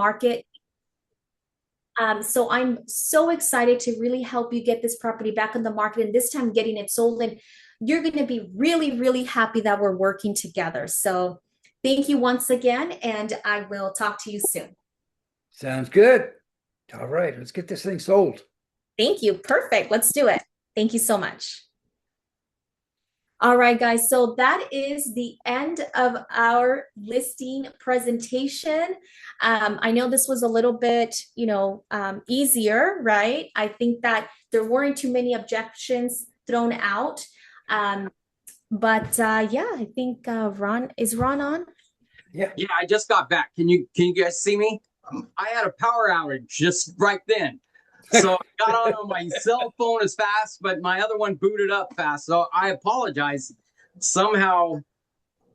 market. So I'm so excited to really help you get this property back on the market and this time getting it sold. And you're going to be really, really happy that we're working together. So thank you once again, and I will talk to you soon. Sounds good. All right, let's get this thing sold. Thank you. Perfect. Let's do it. Thank you so much. All right, guys. So that is the end of our listing presentation. I know this was a little bit, easier, right? I think that there weren't too many objections thrown out. But yeah, I think Ron on? Yeah. Yeah, I just got back. Can you guys see me? I had a power outage just right then. So I got on my cell phone as fast, but my other one booted up fast. So I apologize. Somehow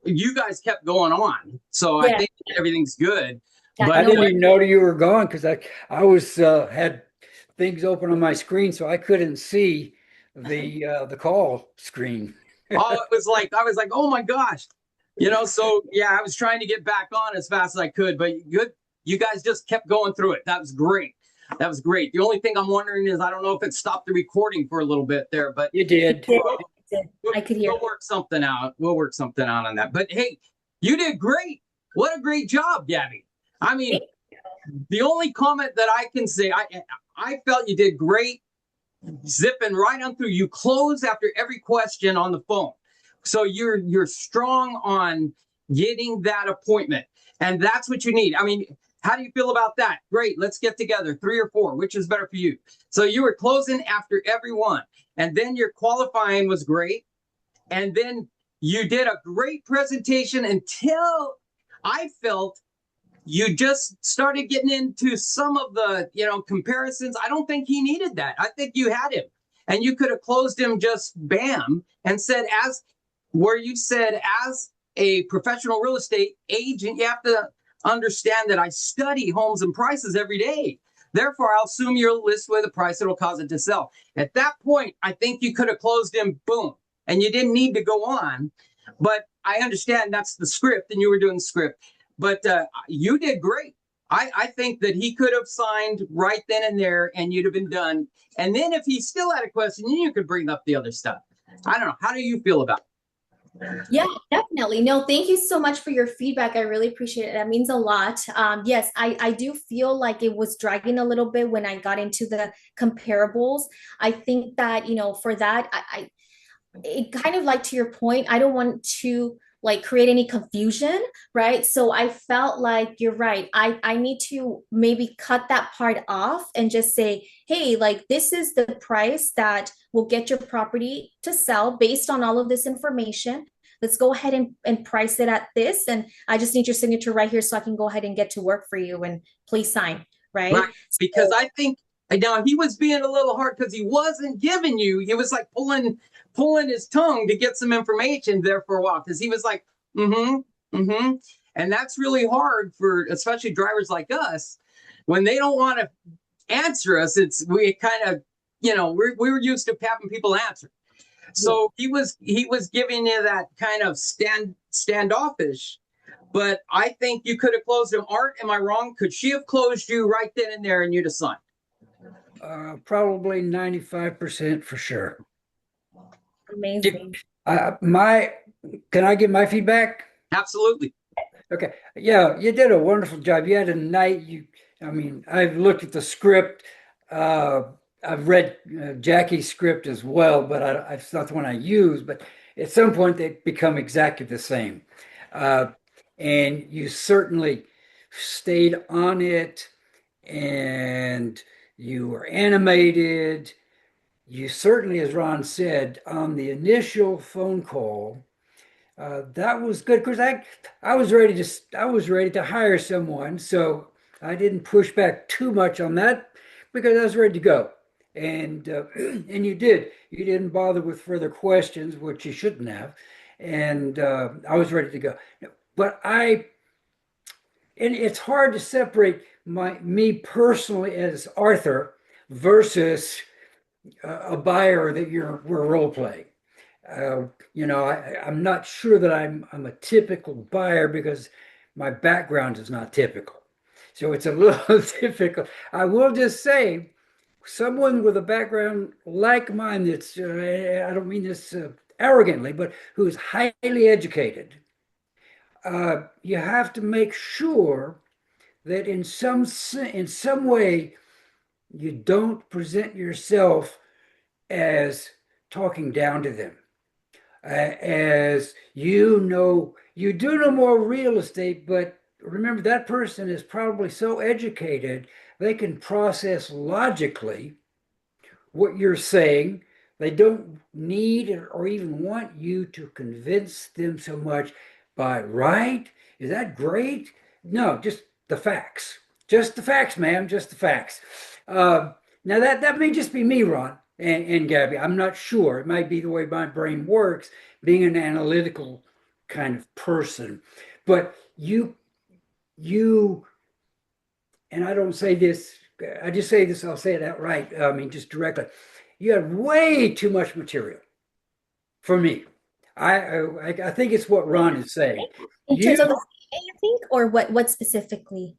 you guys kept going on. So I Yeah. think everything's good. Yeah, But I no didn't worries. even know you were gone because I was had things open on my screen, so I couldn't see the call screen. oh, it was like I was like, oh my gosh. So yeah, I was trying to get back on as fast as I could, but good. You guys just kept going through it. That was great. That was great. The only thing I'm wondering is I don't know if it stopped the recording for a little bit there, but You did. we'll, I could hear. we'll work something out. We'll work something out on that. But hey, you did great. What a great job, Gabby. I mean, the only comment that I can say, I felt you did great, zipping right on through. You close after every question on the phone, so you're strong on getting that appointment, and that's what you need. I mean, how do you feel about that? Great, let's get together, 3 or 4. Which is better for you? So you were closing after every one, and then your qualifying was great, and then you did a great presentation until I felt you just started getting into some of the comparisons. I don't think he needed that. I think you had him, and you could have closed him just bam and said, as where you said, as a professional real estate agent, you have to understand that I study homes and prices every day. Therefore, I'll assume you'll list with a price that will cause it to sell. At that point, I think you could have closed him, boom, and you didn't need to go on. But I understand that's the script, and you were doing the script. But you did great. I think that he could have signed right then and there, and you'd have been done. And then if he still had a question, you could bring up the other stuff. I don't know. How do you feel about it? Yeah, definitely. No, thank you so much for your feedback. I really appreciate it. That means a lot. Yes, I do feel like it was dragging a little bit when I got into the comparables. I think that, for that, it kind of like to your point, I don't want to like create any confusion, right? So I felt like you're right. I need to maybe cut that part off and just say, hey, like this is the price that will get your property to sell based on all of this information. Let's go ahead and price it at this. And I just need your signature right here so I can go ahead and get to work for you and please sign, right? Right. Because I think now he was being a little hard because he wasn't giving you, he was like pulling his tongue to get some information there for a while because he was like, mm-hmm. And that's really hard for especially drivers like us when they don't want to answer us. We kind of, we were used to having people answer. So he was giving you that kind of standoffish. But I think you could have closed him. Art, am I wrong? Could she have closed you right then and there and you'd have signed? Probably 95% for sure. Amazing. My, can I give my feedback? Absolutely. Okay. Yeah, you did a wonderful job. You had a night. I mean, I've looked at the script. I've read Jackie's script as well, but it's not the one I use. But at some point, they become exactly the same. Uh, and you certainly stayed on it, and you were animated. You certainly, as Ron said, on the initial phone call, that was good because I was ready to hire someone, so I didn't push back too much on that because I was ready to go. And and you didn't bother with further questions, which you shouldn't have. And I was ready to go. But and it's hard to separate me personally as Arthur versus a buyer that we're role playing. I'm not sure that I'm a typical buyer because my background is not typical. So it's a little difficult. I will just say, someone with a background like mine that's, I don't mean this arrogantly, but who is highly educated, you have to make sure that in some way you don't present yourself as talking down to them. As you do know more real estate, but remember that person is probably so educated they can process logically what you're saying. They don't need or even want you to convince them so much by, right? Is that great? No, just the facts. Just the facts, ma'am. Just the facts. Uh, Now that may just be me, Ron and Gabby. I'm not sure. It might be the way my brain works, being an analytical kind of person. But you and I don't say this, I just say this, I'll say it outright. I mean, just directly. You have way too much material for me. I think it's what Ron is saying. In You terms of the CMA, you think, or what specifically?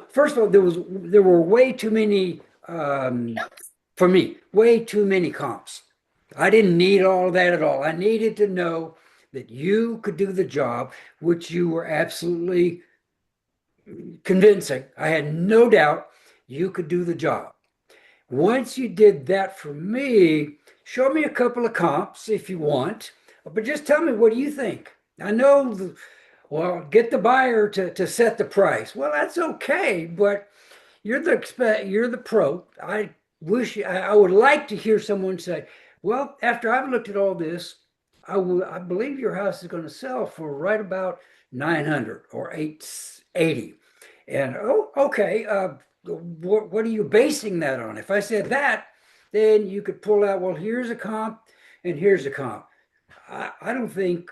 first of all, there were way too many for me, way too many comps. I didn't need all that at all. I needed to know that you could do the job, which you were absolutely convincing. I had no doubt you could do the job. Once you did that for me, show me a couple of comps if you want, but just tell me, what do you think? I know, well, get the buyer to set the price. Well, that's okay, but you're the pro. I would like to hear someone say, well, after I've looked at all this, I believe your house is going to sell for right about 900 or 880. And oh, okay, what are you basing that on? If I said that, then you could pull out, well, here's a comp and here's a comp. I don't think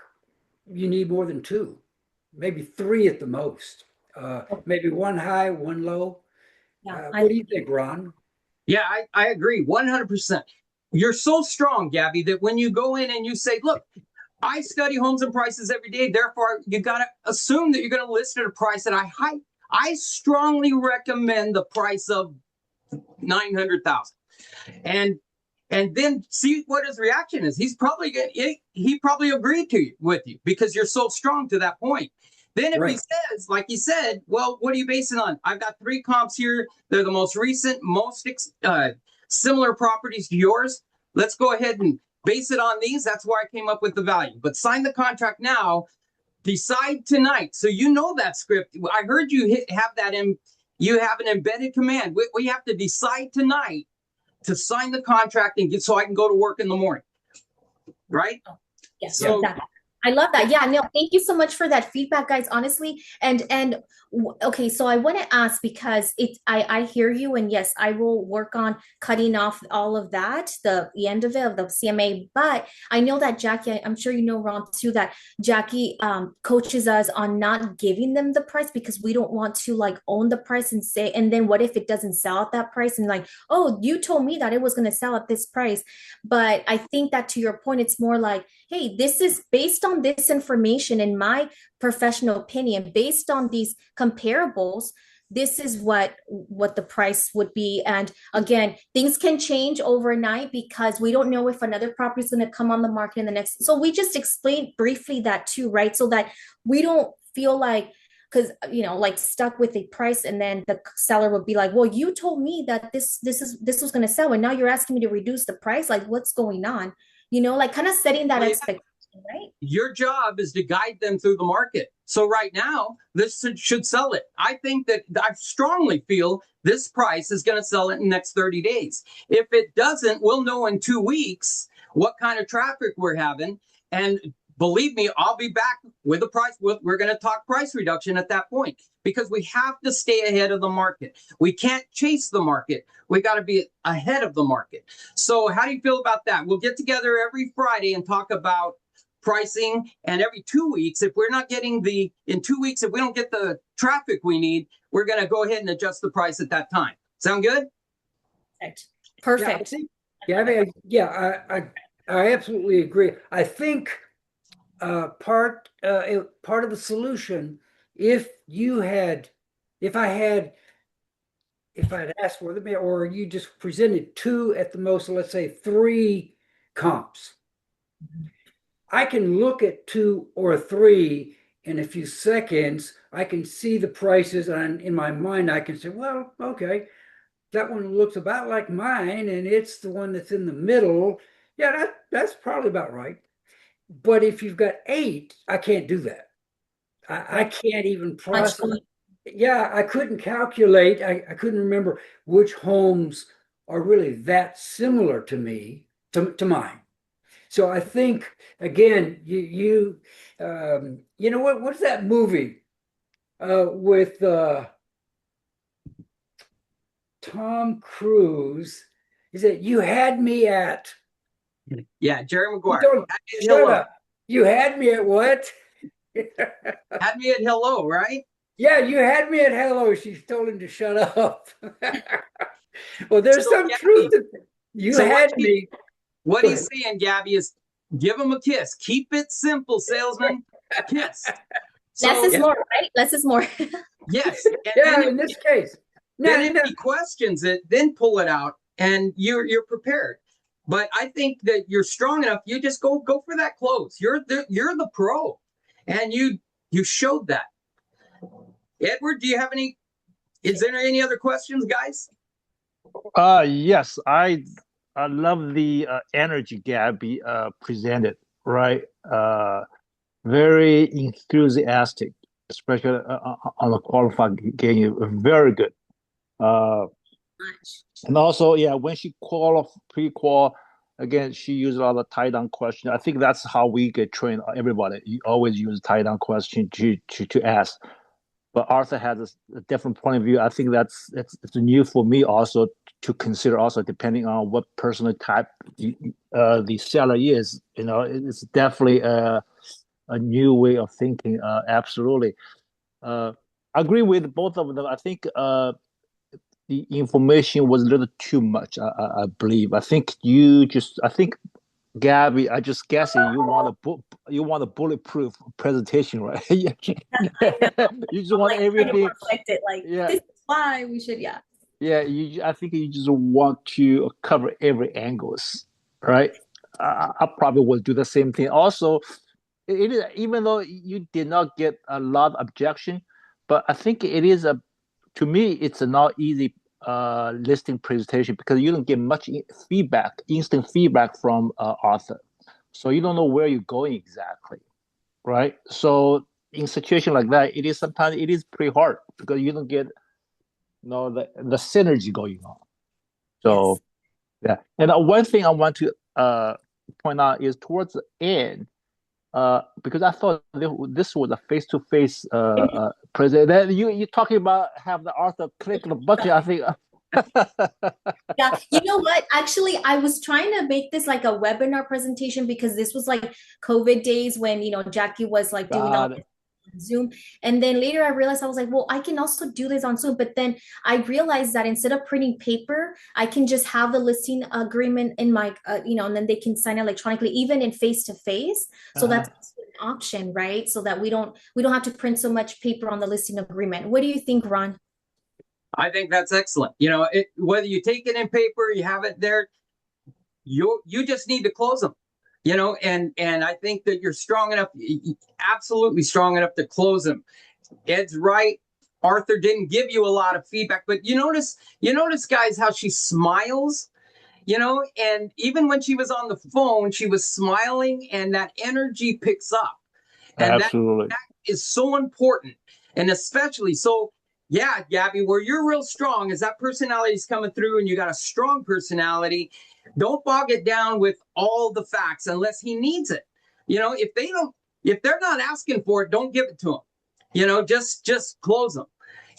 you need more than two, maybe three at the most. Maybe one high, one low. Yeah, What do you think, Ron? Yeah, I agree 100%. You're so strong, Gabby, that when you go in and you say, look, I study homes and prices every day. Therefore, you got to assume that you're going to list at a price that I strongly recommend the price of 900,000. And then see what his reaction is. He probably agreed with you because you're so strong to that point. Then if he Right. says, like he said, well, what are you basing on? I've got three comps here. They're the most recent, most similar properties to yours. Let's go ahead and base it on these. That's why I came up with the value. But sign the contract now. Decide tonight. So you know that script. I heard you have that in. You have an embedded command. We have to decide tonight to sign the contract and get so I can go to work in the morning. Right? Yes, So exactly. I love that. Yeah, no, thank you so much for that feedback, guys. Honestly, okay, so I want to ask because I hear you, and yes, I will work on cutting off all of that, the end of it of the CMA. But I know that Jackie, I'm sure you know Ron too, that Jackie coaches us on not giving them the price because we don't want to like own the price and say, and then what if it doesn't sell at that price? And like, oh, you told me that it was going to sell at this price. But I think that to your point, it's more like, hey, this is based on this information, in my professional opinion, based on these comparables, this is what the price would be. And again, things can change overnight because we don't know if another property is going to come on the market in the next. So we just explained briefly that too, right? So that we don't feel like, because like stuck with a price, and then the seller would be like, well, you told me that this was going to sell, and now you're asking me to reduce the price. Like, what's going on? Like kind of setting that expectation, right? your job is to guide them through the market. So right now, this should sell it. I think that I strongly feel this price is going to sell it in the next 30 days. If it doesn't, we'll know in 2 weeks what kind of traffic we're having. And believe me, I'll be back with a price. We're going to talk price reduction at that point because we have to stay ahead of the market. We can't chase the market. We got to be ahead of the market. So how do you feel about that? We'll get together every Friday and talk about pricing, and every 2 weeks, if we're not getting in 2 weeks, if we don't get the traffic we need, we're going to go ahead and adjust the price at that time. Sound good? Perfect. I absolutely agree. I think part of the solution, if I had if I'd asked for them, or you just presented two at the most, let's say three comps, I can look at two or three in a few seconds. I can see the prices, and in my mind, I can say, well, okay, that one looks about like mine, and it's the one that's in the middle. Yeah, that's probably about right. But if you've got eight, I can't do that. I Right. can't even Much process. more. Yeah, I couldn't calculate. I couldn't remember which homes are really that similar to me, to mine. So I think again, you know what's that movie with Tom Cruise? Is it You Had Me at? Yeah, Jerry You Maguire. don't Had me at shut hello. up. You had me at what? Had me at hello, right? Yeah, you had me at hello. She's told him to shut up. Well, there's So some truth Gabby, to you so had me. what Go he's ahead. saying, Gabby, is give him a kiss. Keep it simple, salesman. Kiss. Less So is Yeah, more, right? Less is more. yes, and yeah, in this case. then No, if no. he questions it, then pull it out, and you're prepared. But I think that you're strong enough. You just go for that close. You're the pro, and you showed that. Edward, do you have any? Is there any other questions, guys? Yes, I love the energy Gabby presented, right? Very enthusiastic, especially on the qualified game. Very good. Uh, Much. and also, yeah, when she pre-qual, again, she used a lot of tie-down question. I think that's how we get trained. Everybody, you always use tie-down question to ask. But Arthur has a different point of view. I think it's new for me also to consider. Also, depending on what personal type the seller is, it's definitely a new way of thinking. Absolutely, I agree with both of them. I think the information was a little too much. I believe. I think Gabby, I just guessing you want a bulletproof presentation, right? You I know. just I'm want like trying to everything. perfect it. Like Yeah, this is why we should. Yeah. yeah. I think you just want to cover every angles, right? I probably will do the same thing. Also, it is even though you did not get a lot of objection, but I think it is a to me it's a not easy listing presentation because you don't get much feedback, instant feedback from Arthur, so you don't know where you're going exactly, right? So in situation like that, it is sometimes it is pretty hard because you don't get the synergy going on. Yes. So yeah, and one thing I want to point out is towards the end, because I thought this was a face-to-face presentation. You talking about have the author click the button? I think. Yeah, you know what? Actually, I was trying to make this like a webinar presentation because this was like COVID days when, Jackie was like doing all God, this on Zoom. And then later I realized I was like, well, I can also do this on Zoom. But then I realized that instead of printing paper, I can just have the listing agreement in my, and then they can sign electronically, even in face to face. So uh-huh. that's an option, right? So that we don't have to print so much paper on the listing agreement. What do you think, Ron? I think that's excellent. Whether you take it in paper, you have it there, you just need to close them. And I think that you're strong enough, absolutely strong enough to close them. Ed's right. Arthur didn't give you a lot of feedback, but you notice, guys, how she smiles, and even when she was on the phone, she was smiling, and that energy picks up, and that Absolutely. is so important, and especially so. Yeah, Gabby, where you're real strong is that personality is coming through, and you got a strong personality. Don't bog it down with all the facts unless he needs it. If they're not asking for it, don't give it to them. Just close them.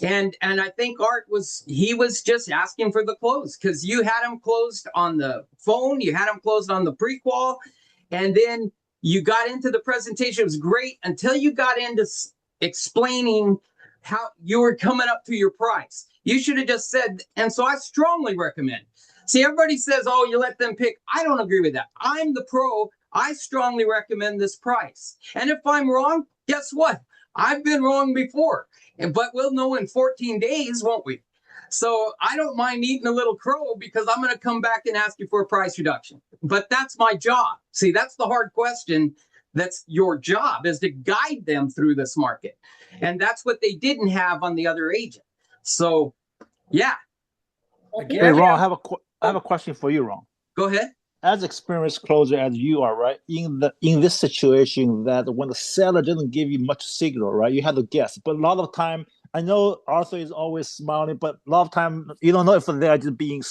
And I think Art was just asking for the close because you had him closed on the phone, you had him closed on the prequel, and then you got into the presentation. It was great until you got into explaining how you were coming up to your price. You should have just said, and so I strongly recommend. See, everybody says, oh, you let them pick. I don't agree with that. I'm the pro. I strongly recommend this price. And if I'm wrong, guess what? I've been wrong before. But we'll know in 14 days, won't we? So I don't mind eating a little crow because I'm going to come back and ask you for a price reduction. But that's my job. See, that's the hard question. That's your job, is to guide them through this market. And that's what they didn't have on the other agent. So, yeah. Hey, Ron, I have a question for you, Ron. Go ahead. As experienced closer as you are, right? In this situation, that when the seller doesn't give you much signal, right, you have to guess. But a lot of time, I know Arthur is always smiling, but a lot of time you don't know if they're just being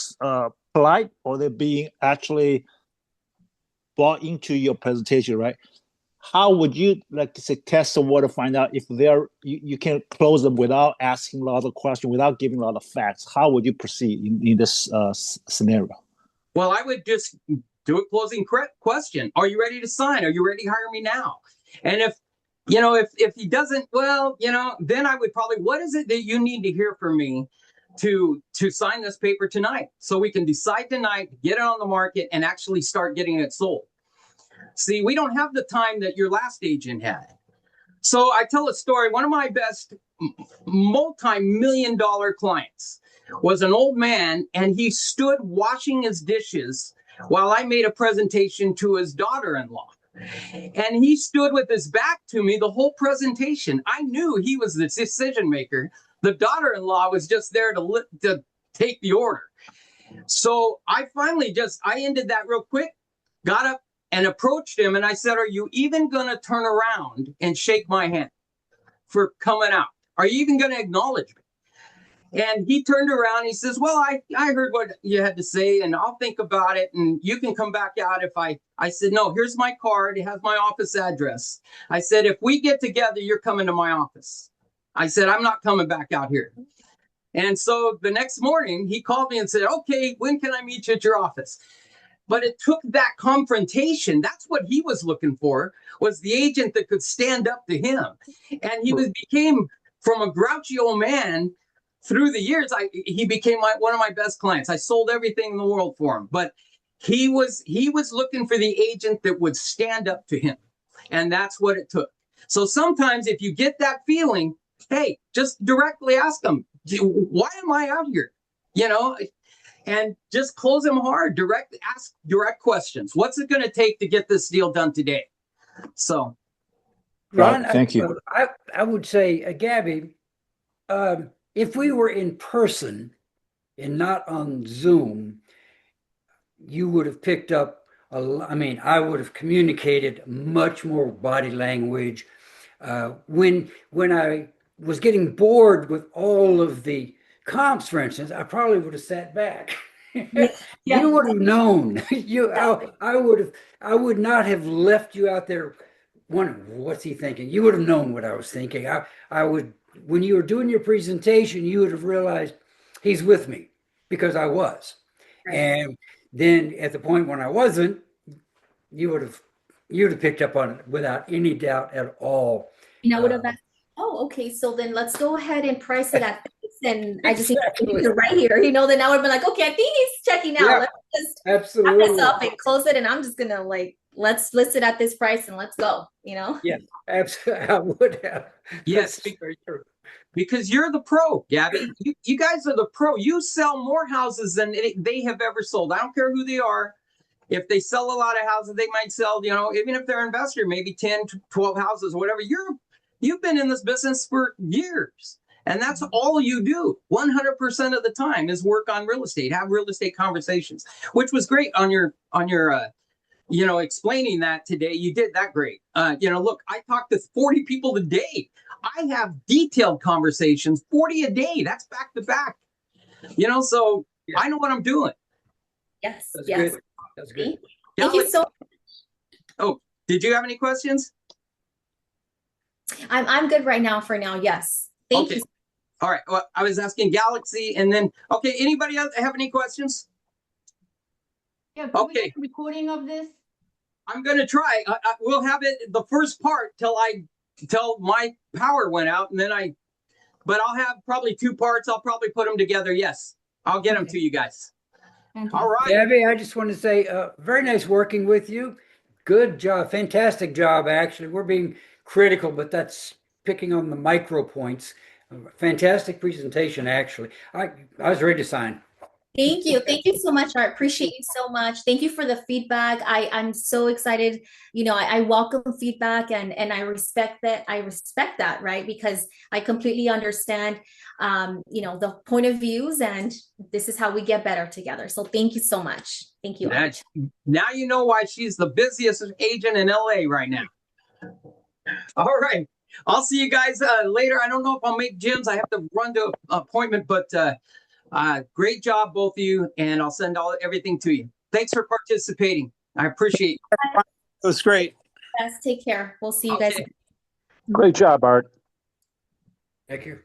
polite or they're being actually bought into your presentation, right? How would you like to say test the water, find out if you can close them without asking a lot of questions, without giving a lot of facts? How would you proceed in this scenario? Well, I would just do a closing question. Are you ready to sign? Are you ready to hire me now? And if he doesn't, well, then I would probably, what is it that you need to hear from me to sign this paper tonight so we can decide tonight, get it on the market, and actually start getting it sold? See, we don't have the time that your last agent had. So I tell a story. One of my best multi-million-dollar clients was an old man, and he stood washing his dishes while I made a presentation to his daughter-in-law. And he stood with his back to me the whole presentation. I knew he was the decision maker. The daughter-in-law was just there to take the order. So I finally I ended that real quick, got up and approached him, and I said, are you even going to turn around and shake my hand for coming out? Are you even going to acknowledge me? And he turned around and he says, well, I heard what you had to say, and I'll think about it, and you can come back out if I said, no, here's my card. It has my office address. I said, if we get together, you're coming to my office. I said, I'm not coming back out here. And so the next morning he called me and said, okay, when can I meet you at your office? But it took that confrontation. That's what he was looking for, was the agent that could stand up to him. And he became, from a grouchy old man, through the years, he became one of my best clients. I sold everything in the world for him. But he was looking for the agent that would stand up to him. And that's what it took. So sometimes if you get that feeling, hey, just directly ask them, why am I out here? And just close them hard. Ask direct questions. What's it going to take to get this deal done today? So, Ron, thank you. I would say, Gabby, if we were in person and not on Zoom, you would have picked up I would have communicated much more body language. When I was getting bored with all of the comps, for instance, I probably would have sat back. Yeah. You would have known. I would not have left you out there wondering what's he thinking. You would have known what I was thinking. I would, when you were doing your presentation, you would have realized he's with me, because I was. Right. And then at the point when I wasn't, you'd have picked up on it without any doubt at all. I would have asked, oh, okay, so then let's go ahead and price it at this. And I just need to right here, then I would be like, okay, I think he's checking out. Yeah, let's just absolutely wrap this up and close it. And I'm just gonna let's list it at this price and let's go, Yeah, absolutely. I would have. Yes. Because you're the pro, Gabby. You guys are the pro. You sell more houses than they have ever sold. I don't care who they are. If they sell a lot of houses, they might sell, even if they're an investor, maybe 10, 12 houses or whatever. You've been in this business for years. And that's all you do. 100% of the time is work on real estate, have real estate conversations, which was great on your explaining that today. You did that great. Look, I talk to 40 people a day. I have detailed conversations, 40 a day. That's back to back. So yeah. I know what I'm doing. Yes. That's yes. Good. That's good. Thank you so much. Oh, did you have any questions? I'm good right now for now. Yes. Thank you. All right. Well, I was asking Galaxy, and then, okay, anybody else have any questions? Yeah, can we get a recording of this? I'm going to try. We'll have it the first part till my power went out, and then but I'll have probably 2 parts. I'll probably put them together. Yes, I'll get them to you guys. All right. Gabby, I just want to say, very nice working with you. Good job. Fantastic job, actually. We're being critical, but that's picking on the micro points. Fantastic presentation, actually. I was ready to sign. Thank you. Thank you so much, Art. Appreciate you so much. Thank you for the feedback. I'm so excited. I welcome feedback and I respect that. I respect that, right? Because I completely understand the point of views, and this is how we get better together. So thank you so much. Thank you, Art. Now you know why she's the busiest agent in LA right now. All right. I'll see you guys later. I don't know if I'll make Jim's. I have to run to an appointment, but great job, both of you, and I'll send everything to you. Thanks for participating. I appreciate it. It was great. Yes, take care. We'll see you guys. Great job, Art. Thank you.